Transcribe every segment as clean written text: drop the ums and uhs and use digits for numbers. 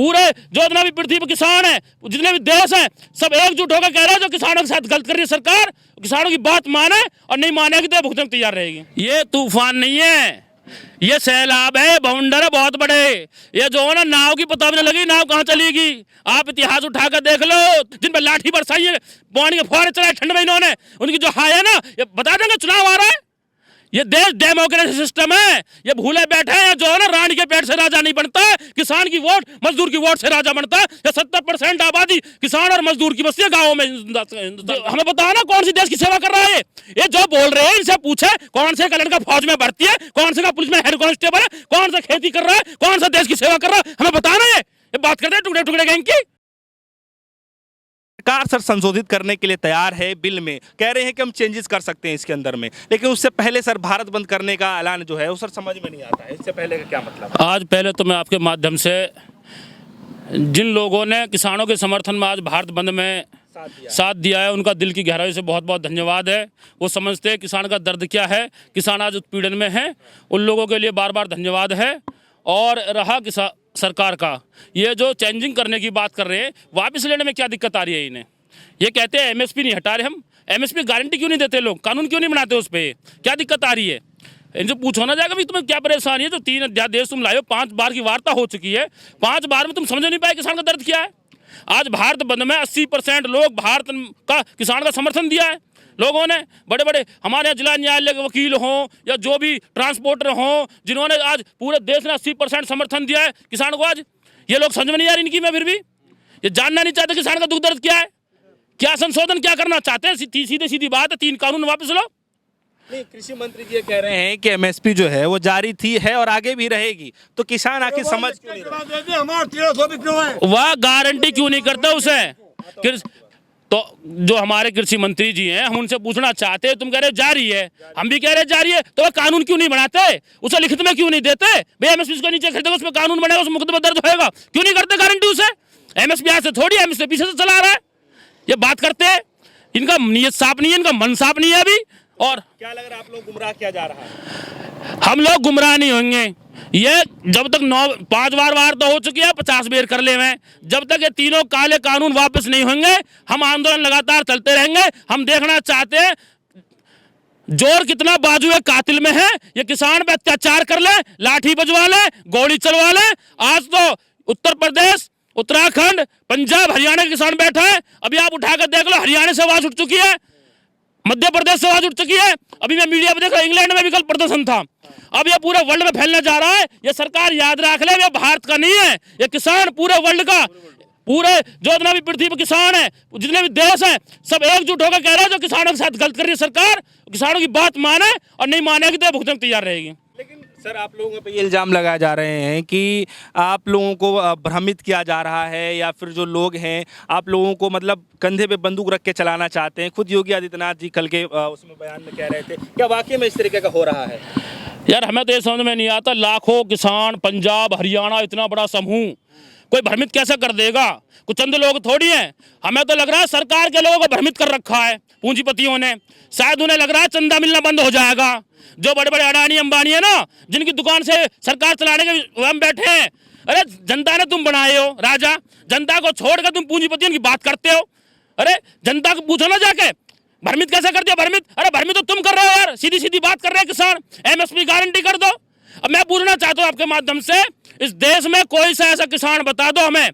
पूरे जो इतना भी पृथ्वी पर किसान है, जितने भी देश हैं, सब एकजुट होकर कह रहे हैं जो किसानों के साथ गलत कर रही है सरकार, किसानों की बात माने और नहीं मानेगी तो भुगतने को तैयार रहेगी। ये तूफान नहीं है, ये सैलाब है, बाउंडर है बहुत बड़े। ये जो है ना, नाव की पता भी नहीं लगी नाव कहाँ चलेगी। आप इतिहास उठाकर देख लो, जिन पर लाठी बरसाई है, पानी के फुहारे चलाए ठंड में इन्होंने, उनकी जो हाय है ना, ये बता देंगे चुनाव आ रहा है। ये देश डेमोक्रेसी सिस्टम है, ये भूले बैठे हैं जो है ना, रानी के पेट से राजा नहीं बनता, किसान की वोट मजदूर की वोट से राजा बनता है। ये 70% आबादी किसान और मजदूर की बस्ती है गाँव में। हमें बताओ ना कौन सी देश की सेवा कर रहा है ये जो बोल रहे हैं, इनसे पूछे कौन से कलर का फौज में भर्ती है, कौन से का पुलिस में हेड कांस्टेबल है, कौन सा खेती कर रहा है, कौन सा देश की सेवा कर रहा है, हमें बताना। ये बात करते हैं टुकड़े टुकड़े गैंग की। सरकार सर संशोधित करने के लिए तैयार है बिल में, कह रहे हैं कि हम चेंजेस कर सकते हैं इसके अंदर में, लेकिन उससे पहले सर भारत बंद करने का ऐलान जो है वो सर समझ में नहीं आता है। इससे पहले का क्या मतलब? आज पहले तो मैं आपके माध्यम से जिन लोगों ने किसानों के समर्थन में आज भारत बंद में साथ दिया है, उनका दिल की गहराई से बहुत बहुत धन्यवाद है। वो समझते हैं किसान का दर्द क्या है, किसान आज उत्पीड़न में है, उन लोगों के लिए बार बार धन्यवाद है। और रहा सरकार का ये जो चेंजिंग करने की बात कर रहे हैं, वापस लेने में क्या दिक्कत आ रही है इन्हें? ये कहते हैं एमएसपी नहीं हटा रहे हम, एमएसपी गारंटी क्यों नहीं देते लोग, कानून क्यों नहीं बनाते, उस पर क्या दिक्कत आ रही है? इनसे पूछो ना जाएगा भी तुम्हें क्या परेशानी है। जो 3 अध्यादेश तुम लाए हो, 5 बार की वार्ता हो चुकी है, 5 बार में तुम समझ नहीं पाए किसान का दर्द क्या है। आज भारत बंद में 80% लोग भारत का किसान का समर्थन दिया है लोगों ने। बड़े बड़े हमारे यहाँ जिला न्यायालय के वकील हों या जो भी ट्रांसपोर्टर हों, जिन्होंने आज पूरे देश ने 80% समर्थन दिया है किसान को। आज ये लोग समझ में नहीं आ रही इनकी। मैं फिर भी ये जानना नहीं चाहते किसान का दुख दर्द क्या है, क्या संशोधन क्या करना चाहते हैं। सीधे सीधी बात है, 3 कानून वापस लो। नहीं, कृषि मंत्री जी कह रहे हैं कि एमएसपी जो है वो जारी थी है और आगे भी रहेगी, तो किसान आखिर समझ क्यों नहीं रहे? वह गारंटी क्यों नहीं करता उसे? तो जो हमारे कृषि मंत्री जी हैं, हम उनसे पूछना चाहते हैं, तुम कह रहे जारी है, हम भी कह रहे जारी है, तो वह कानून क्यों नहीं बनाते? उसे लिखित में क्यों नहीं देते? भाई एमएसपी को नीचे खरीदेगा, उसमें कानून बनेगा, उसमें मुकदमा दर्ज होगा, क्यों नहीं करते गारंटी उसे? एमएसपी आज से थोड़ी है, एमएसपी पीछे से चला रहा है। ये बात करते हैं, इनका नीयत साफ नहीं है, इनका मन साफ नहीं है अभी। और क्या लग रहा है आप लोग गुमराह किया जा रहा है? हम लोग गुमराह नहीं होंगे। ये जब तक 5 बार वार्ता हो चुकी है, 50 बेर कर ले हुए, जब तक ये तीनों काले कानून वापस नहीं होंगे, हम आंदोलन लगातार चलते रहेंगे। हम देखना चाहते हैं जोर कितना बाजू कातिल में है। ये किसान पे अत्याचार कर ले, लाठी बजवा ले, गोली चलवा ले। आज तो उत्तर प्रदेश, उत्तराखंड, पंजाब, हरियाणा के किसान बैठा है। अभी आप उठाकर देख लो, हरियाणा से आवाज उठ चुकी है, मध्य प्रदेश से आवाज उठ चुकी है। अभी मैं मीडिया पे देख रहा हूं, इंग्लैंड में भी कल प्रदर्शन था। अब ये पूरे वर्ल्ड में फैलने जा रहा है। ये सरकार याद रख ले, ये भारत का नहीं है, ये किसान पूरे वर्ल्ड का, पूरे जो इतना भी पृथ्वी पर किसान है, जितने भी देश हैं, सब एकजुट होकर कह रहे हैं जो किसानों के साथ गलत कर रही है सरकार, किसानों की बात माने और नहीं मानेगी तो भुगतने को तैयार रहेगी। लेकिन सर आप लोगों पे ये इल्ज़ाम लगाए जा रहे हैं कि आप लोगों को भ्रमित किया जा रहा है, या फिर जो लोग हैं आप लोगों को मतलब कंधे पे बंदूक रख के चलाना चाहते हैं। खुद योगी आदित्यनाथ जी कल के उसमें बयान में कह रहे थे, क्या वाकई में इस तरीके का हो रहा है? यार हमें तो ये समझ में नहीं आता, लाखों किसान, पंजाब, हरियाणा, इतना बड़ा समूह कोई भ्रमित कैसे कर देगा? कुछ चंद लोग थोड़ी हैं। हमें तो लग रहा है सरकार के लोगों को भ्रमित कर रखा है पूंजीपतियों ने। शायद उन्हें लग रहा है चंदा मिलना बंद हो जाएगा। जो बड़े बड़े अडानी अंबानी है ना, जिनकी दुकान से सरकार चलाने के हम बैठे हैं, अरे जनता ने तुम बनाए हो राजा, जनता को छोड़कर तुम पूंजीपतियों की बात करते हो। अरे जनता को पूछो ना जाके, भ्रमित कैसे कर दिया? भ्रमित, अरे भ्रमित तो तुम कर रहे हो यार। सीधी सीधी बात कर रहे हैं किसान, एमएसपी गारंटी कर दो। अब मैं पूछना चाहता हूँ आपके माध्यम से, इस देश में कोई सा ऐसा किसान बता दो हमें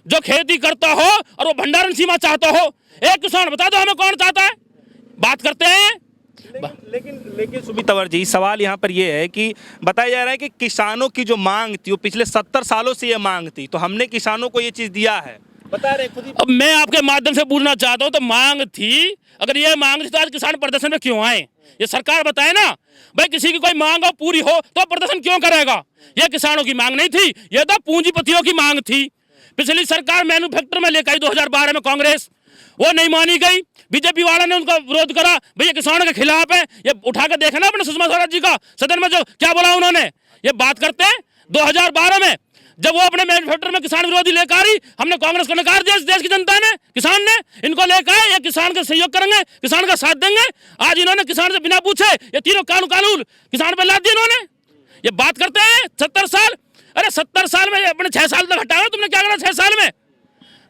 जो खेती करता हो और वो भंडारण सीमा चाहता हो। एक किसान बता दो हमें, कौन चाहता है? बात करते हैं। लेकिन सुमित तंवर जी, सवाल यहाँ पर ये है कि बताया जा रहा है कि किसानों की जो मांग थी वो पिछले 70 सालों से ये मांग थी, तो हमने किसानों को ये चीज़ दिया है, बता रहे खुद ही। अब मैं आपके माध्यम से पूछना चाहता हूँ, तो मांग थी, अगर ये मांग थी तो आज किसान प्रदर्शन में क्यों आए? ये सरकार बताए ना भाई, किसी की कोई मांग हो पूरी हो तो प्रदर्शन क्यों करेगा? ये किसानों की मांग नहीं थी, ये तो पूंजीपतियों की मांग थी। पिछली सरकार मैन्युफैक्चर में लेकर आई 2012 में कांग्रेस, वो नहीं मानी गई, बीजेपी वाला ने उनका विरोध करा, भैया किसानों के खिलाफ है। ये उठा के देखा ना अपने सुषमा स्वराज जी का सदन में जो क्या बोला उन्होंने। ये बात करते हैं 2012 में जब वो अपने मैन्युफैक्चर में किसान विरोधी लेकर आ रही, हमने कांग्रेस को नकार दिया। देश की जनता ने, किसान ने इनको लेकर आए, ये किसान का सहयोग करेंगे, किसान का साथ देंगे। आज इन्होंने किसान से बिना पूछे ये तीनों कानून किसान पर लाद दिए इन्होंने। ये बात करते हैं 70 साल अरे 70 साल में अपने 6 साल तक हटाओ, तुमने क्या करा 6 साल में?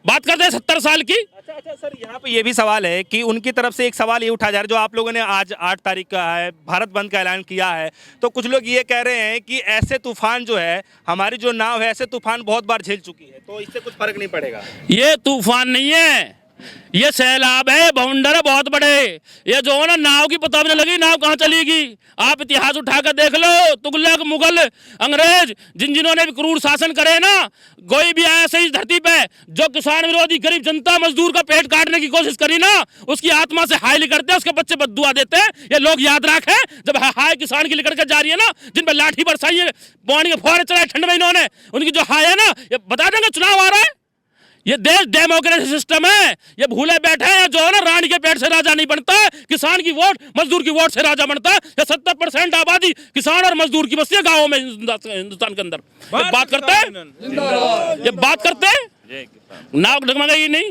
बात करते हैं 70 साल की। अच्छा सर, यहाँ पे ये भी सवाल है कि उनकी तरफ से एक सवाल ये उठाया जा रहा है, जो आप लोगों ने आज 8 तारीख का है भारत बंद का ऐलान किया है, तो कुछ लोग ये कह रहे हैं कि ऐसे तूफान जो है, हमारी जो नाव है ऐसे तूफान बहुत बार झेल चुकी है, तो इससे कुछ फर्क नहीं पड़ेगा। ये तूफान नहीं है, ये सैलाब है, बाउंडर है बहुत बड़े। ये जो है ना, नाव की पता भी नहीं लगी नाव कहाँ चलेगी। आप इतिहास उठाकर देख लो, तुगलक, मुगल, अंग्रेज, जिन्होंने भी क्रूर शासन करे ना, कोई भी आया सही धरती पे जो किसान विरोधी गरीब जनता मजदूर का पेट काटने की कोशिश करी ना, उसकी आत्मा से हाय लिखते हैं, उसके बच्चे बद्दुआ देते हैं। ये लोग याद रखें, जब हाय किसान की लिखड़ के जा रही है ना, जिन पर लाठी बरसाई है, पानी के फुहारे चलाए ठंड में इन्होंने, उनकी जो हाय है ना, ये बता देंगे चुनाव आ रहा है। ये देश डेमोक्रेसी सिस्टम है, ये भूले बैठे हैं जो है ना, रानी के पेट से राजा नहीं बनता, किसान की वोट मजदूर की वोट से राजा बनता है। ये 70% आबादी किसान और मजदूर की बस्ती है गाँव में हिंदुस्तान के अंदर। ये बात करते हैं, ये बात करते हैं, नाक डगमगाई नहीं।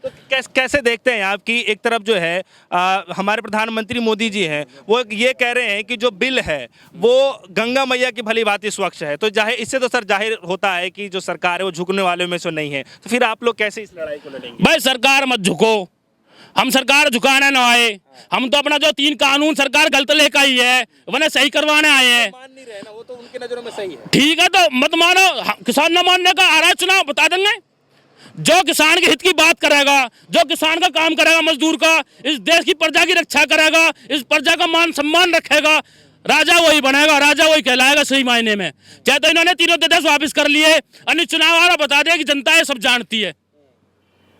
तो कैसे देखते हैं आप कि एक तरफ जो है हमारे प्रधानमंत्री मोदी जी हैं, वो ये कह रहे हैं कि जो बिल है वो गंगा मैया की भली भांति स्वच्छ है, तो जाहिर इससे तो सर जाहिर होता है कि जो सरकार है वो झुकने वालों में से नहीं है, तो फिर आप लोग कैसे इस लड़ाई को लड़ेंगे? भाई सरकार मत झुको, हम सरकार झुकाने ना आए, हम तो अपना जो 3 कानून सरकार गलत लेकर आई है उन्हें सही करवाने आए हैं। मान नहीं रहे ना, वो तो उनकी नजरों में सही है। ठीक है, तो मत मानो, किसान न मानने का आ रहा है चुनाव, बता देंगे। जो किसान के हित की बात करेगा, जो किसान का काम करेगा, मजदूर का, इस देश की प्रजा की रक्षा करेगा, इस प्रजा का मान सम्मान रखेगा, राजा वही बनेगा, राजा वही कहलाएगा सही मायने में। चाहे तो इन्होंने तीनों देश वापस कर लिए, अन्य चुनाव आ रहा, बता दिया कि जनता ये सब जानती है।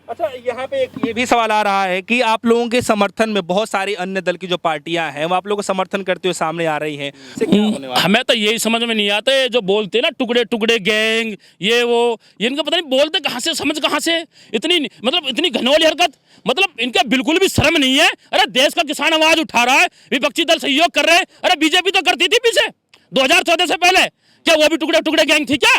अच्छा, यहाँ पे एक ये भी सवाल आ रहा है कि आप लोगों के समर्थन में बहुत सारी अन्य दल की जो पार्टियां हैं वो आप लोगों को समर्थन करते हुए सामने आ रही हैं, इससे क्या होने वाला है? हमें तो यही समझ में नहीं आता, जो बोलते हैं ना टुकड़े टुकड़े गैंग, ये वो, ये इनका पता नहीं बोलते कहाँ से, समझ कहाँ से, इतनी मतलब इतनी घनौली हरकत, मतलब इनका बिल्कुल भी शर्म नहीं है। अरे देश का किसान आवाज उठा रहा है, विपक्षी दल सहयोग कर रहे हैं। अरे बीजेपी तो करती थी पीछे 2014 से पहले, क्या वो भी टुकड़े टुकड़े गैंग थी क्या?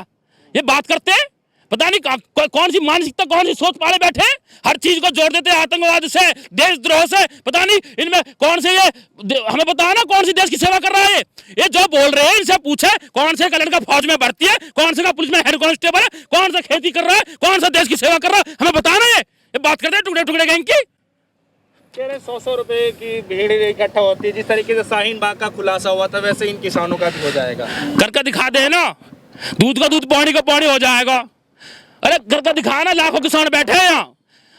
ये बात करते हैं, पता नहीं कौन सी मानसिकता, कौन सी सोच पाले बैठे, हर चीज को जोड़ देते हैं आतंकवाद से, देशद्रोह से। पता नहीं इनमें कौन से, ये हमें बताया ना कौन सी देश की सेवा कर रहा है ये जो बोल रहे हैं। इनसे पूछे कौन से का लड़का फौज में भर्ती है, कौन से का पुलिस में हेड कांस्टेबल है, कौन सा खेती कर रहा है, कौन सा देश की सेवा कर रहा है, हमें बताना है। ये बात करते हैं टुकड़े टुकड़े गैंग की। कह रहे 100 रुपए की भीड़ इकट्ठा होती है, जिस तरीके से शाहीन बाग का खुलासा हुआ था वैसे इन किसानों का भी हो जाएगा। करके दिखा दे ना, दूध का दूध पानी का पानी हो जाएगा। अरे घर का दिखाना, लाखों किसान बैठे हैं यहाँ।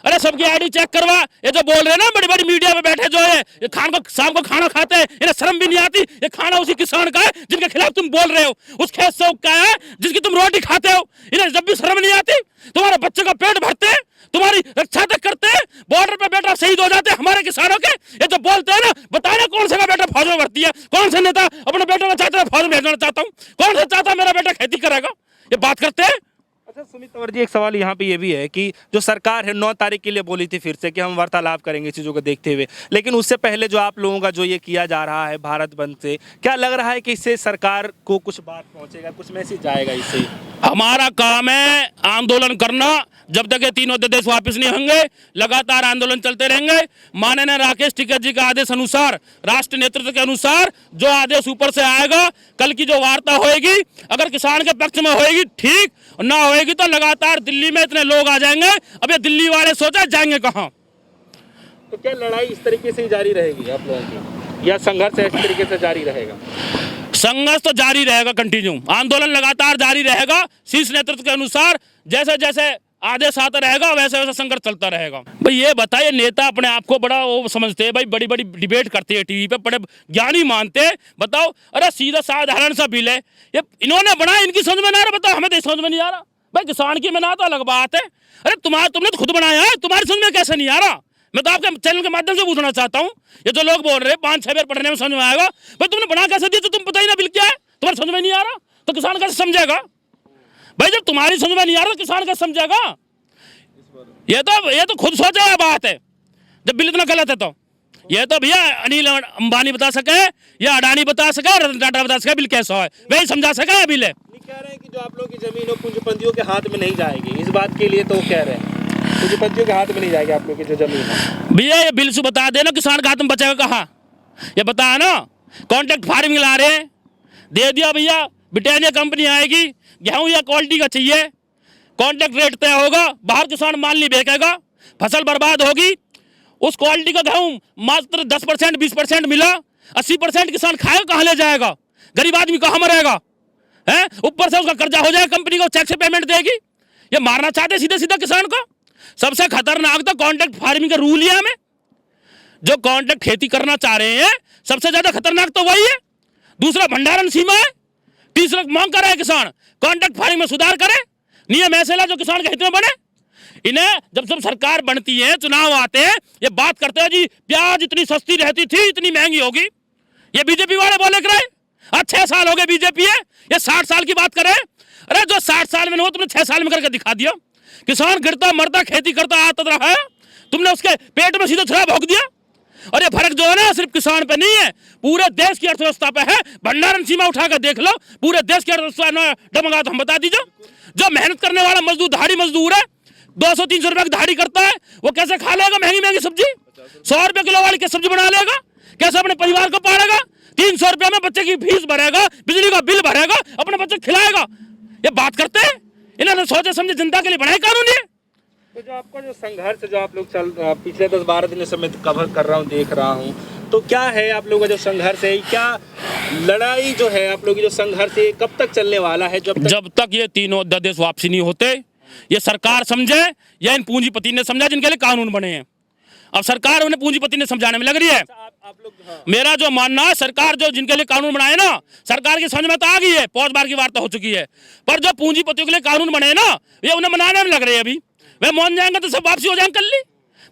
अरे सबकी आईडी चेक करवा। ये जो बोल रहे हैं ना बड़ी बड़ी मीडिया में बैठे जो है, ये खान को शाम को खाना खाते हैं, इन्हें शर्म भी नहीं आती। ये खाना उसी किसान का है जिनके खिलाफ तुम बोल रहे हो, उस खेत से उगता है जिसकी तुम रोटी खाते हो। इन्हें जब भी शर्म नहीं आती, तुम्हारे बच्चों का पेट भरते हैं, तुम्हारी रक्षा तक करते हैं, बॉर्डर पे बेटा शहीद हो जाते हैं हमारे किसानों के। ये जो बोलते हैं ना, बताना कौन सा बेटा फौज में भर्ती है, कौन सा नेता अपने बेटों को चाहता है फौज में भेजना चाहता हूँ, कौन सा चाहता है मेरा बेटा खेती करेगा। ये बात करते हैं। अच्छा सुमित तंवर जी, एक सवाल यहाँ पे ये भी है कि जो सरकार है 9 तारीख के लिए बोली थी फिर से कि हम वार्तालाप करेंगे चीज़ों को देखते हुए, लेकिन उससे पहले जो आप लोगों का जो ये किया जा रहा है भारत बंद से, क्या लग रहा है कि इससे सरकार को कुछ बात पहुँचेगा, कुछ मैसेज जाएगा इससे? हमारा काम है आंदोलन करना, जब तक ये तीनों देश वापस नहीं होंगे लगातार आंदोलन चलते रहेंगे। माननीय राकेश टिकैत जी का आदेश अनुसार, राष्ट्र नेतृत्व के अनुसार जो आदेश ऊपर से आएगा, कल की जो वार्ता होएगी अगर किसान के पक्ष में होएगी ठीक, ना होएगी तो लगातार दिल्ली में इतने लोग आ जाएंगे। अब ये दिल्ली वाले सोचा जाएंगे कहाँ। तो क्या लड़ाई इस तरीके से ही जारी रहेगी आप लोगों की, या संघर्ष इस तरीके से जारी रहेगा? संघर्ष तो जारी रहेगा, कंटिन्यू आंदोलन लगातार जारी रहेगा। शीर्ष नेतृत्व के अनुसार जैसे जैसे आदेश आता रहेगा वैसे वैसे संघर्ष चलता रहेगा। भाई ये बताइए, नेता अपने आप को बड़ा वो समझते हैं, भाई बड़ी बड़ी डिबेट करते हैं टीवी पे, बड़े ज्ञानी मानते हैं। बताओ, अरे सीधा साधारण सा बिल है, ये इन्होंने बनाया, इनकी समझ में नहीं आ रहा। बताओ, हमें तो समझ में नहीं आ रहा। भाई किसान की में ना तो अलग बात है, अरे तुमने तो खुद बनाया है, तुम्हारी समझ में कैसे नहीं आ रहा? मैं तो आपके चैनल के माध्यम से पूछना चाहता हूँ, ये जो लोग बोल रहे हैं 5-6 बार पढ़ने में समझ में आएगा, भाई तुमने बना कैसे दिया? तो तुम पता ही ना बिल क्या है, तुम्हारी समझ में नहीं आ रहा तो किसान कैसे समझेगा? भाई जब तुम्हारी समझ में नहीं आ रहा तो किसान कैसे समझेगा? ये तो खुद सोचा है बात है, जब बिल इतना गलत है तो ये तो भैया अनिल अंबानी बता सके या अडानी बता सके, रतन टाटा बता सके बिल कैसा है, वही समझा सके बिल है। कह रहे हैं कि जो आप लोग की जमीन हो पूंजीपतियों के हाथ में नहीं जाएगी, इस बात के लिए तो कह रहे हैं पूंजीपतियों के हाथ में नहीं जाएगी आप लोग की जो जमीन है। भैया ये बिल से बता देना किसान का हाथ में बचेगा कहाँ, ये बताया ना। कॉन्ट्रैक्ट फार्मिंग ला रहे हैं, दे दिया भैया, ब्रिटानिया कंपनी आएगी, गेहूं या क्वालिटी का चाहिए, कॉन्ट्रैक्ट रेट तय होगा, बाहर किसान माल नहीं बेचेगा, फसल बर्बाद होगी। उस क्वालिटी का गेहूं मात्र 10% 20% मिला, 80% किसान खाएगा कहाँ ले जाएगा, गरीब आदमी कहाँ मरेगा है? ऊपर से उसका कर्जा हो जाएगा, कंपनी को चेक से पेमेंट देगी। ये मारना चाहते सीधे सीधा किसान को। सबसे खतरनाक तो कॉन्ट्रैक्ट फार्मिंग का रूल है हमें, जो कॉन्ट्रैक्ट खेती करना चाह रहे हैं सबसे ज्यादा खतरनाक तो वही है। दूसरा भंडारण सीमा है, तीसरा मांग कर रहा है किसान कॉन्ट्रैक्ट फार्मिंग में सुधार करे, नियम ऐसे ला जो किसान के हित में बने। इन्हें जब सरकार बनती है, चुनाव आते हैं, ये बात करते हैं जी प्याज इतनी सस्ती रहती थी इतनी महंगी होगी। ये बीजेपी वाले बोले कराए, आज 6 साल हो गए बीजेपी है, ये 60 साल की बात करे। अरे जो 60 साल में हो तुमने 6 साल में करके दिखा दिया। किसान गिरता मरता खेती करता आता रहा, तुमने उसके पेट में सीधा छुरा भोंक दिया। और ये फर्क जो है ना सिर्फ किसान पे नहीं है, पूरे देश की अर्थव्यवस्था पे है। भंडारण सीमा उठाकर देख लो, पूरे देश की अर्थव्यवस्था डमगा तो हम बता दीजिए। जो मेहनत करने वाला मजदूर, दिहाड़ी मजदूर है, 200-300 रुपए की दिहाड़ी करता है, वो कैसे खा लेगा महंगी महंगी सब्जी? 100 रुपए किलो वाली कैसे सब्जी बना लेगा? कैसे अपने परिवार को पालेगा? 300 रुपए में बच्चे की फीस भरेगा, बिजली का बिल भरेगा, अपने बच्चे खिलाएगा। ये बात करते हैं, इन्होंने सोचे समझे जनता के लिए बनाए कानून ये। तो जो आपका जो संघर्ष जो आप लोग पिछले 10-12 दिन से मैं कवर कर रहा हूँ, देख रहा हूँ, तो क्या है आप लोगों का जो संघर्ष है, क्या लड़ाई जो है आप लोगों की जो संघर्ष है कब तक चलने वाला है? जब तक ये तीनों अध्यादेश वापसी नहीं होते, ये सरकार समझे या इन पूंजीपति ने समझा जिनके लिए कानून बने हैं। अब सरकार उन्हें पूंजीपति ने समझाने में लग रही है। आप लोग हाँ। मेरा जो मानना है, सरकार जो जिनके लिए कानून बनाए ना, सरकार की समझ में तो आ गई है, 5 बार की वार्ता हो चुकी है, पर जो पूंजीपतियों के लिए कानून बने ना, ये उन्हें बनाने में लग रही है। अभी वे मान जाएंगे तो सब वापसी हो जाएंगे कल ही।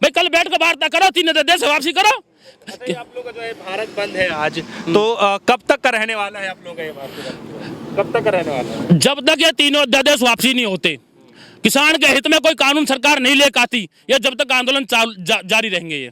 भाई कल बैठ कर वार्ता करो, 3 देश से वापसी करो। अच्छा, आप लोग का जो है भारत बंद है आज, तो कब तक का रहने वाला है आप लोग का ये भारत बंद? कब तक का रहने वाला है? जब तक ये तीनों अध्यादेश वापसी नहीं होते, किसान के हित में कोई कानून सरकार नहीं लेकर आती, ये जब तक आंदोलन जारी रहेंगे ये।